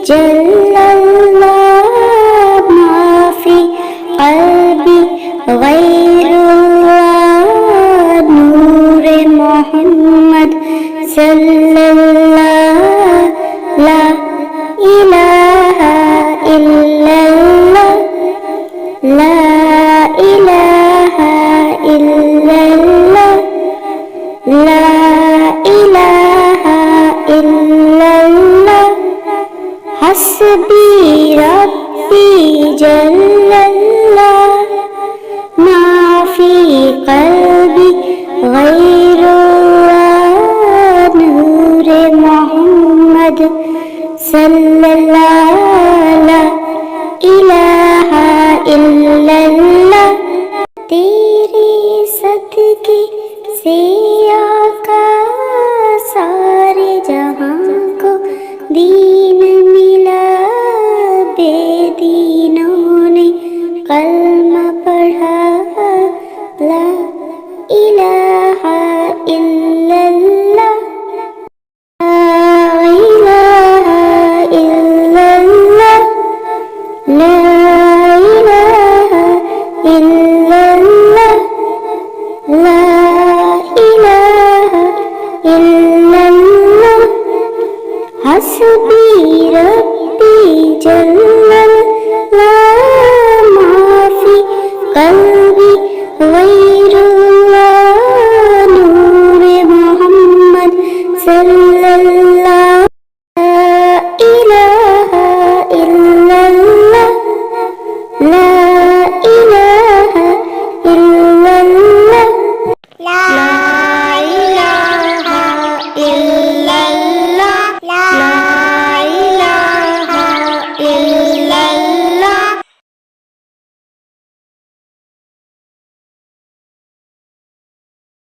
जल्लल्लाह माफी क़ल्बी गैरुल्लाह नूरे मोहम्मद सल्लल्लाह ला इलाहा इल्लल्लाह ला इलाहा इल्लल्लाह ला इलाहा इल्लल्लाह हस्बी रब्बी जल्लल्लाह माफी क़ल्बी गैरुल्लाह नूरे मोहम्मद सल्लल्लाह ला इलाहा इल्लल्लाह तेरे सदके से आका सारे जहां को दीन मिला बेदीनों ने कलमा पढ़ा ला इलाहा इल्लल्लाह ला इलाहा इल्लल्लाह ला इलाहा इल्लल्लाह ला इलाहा इल्लल्लाह हस्बी रब्बी जल्लल्लाह माफी क़ल्बी गैरुल्लाह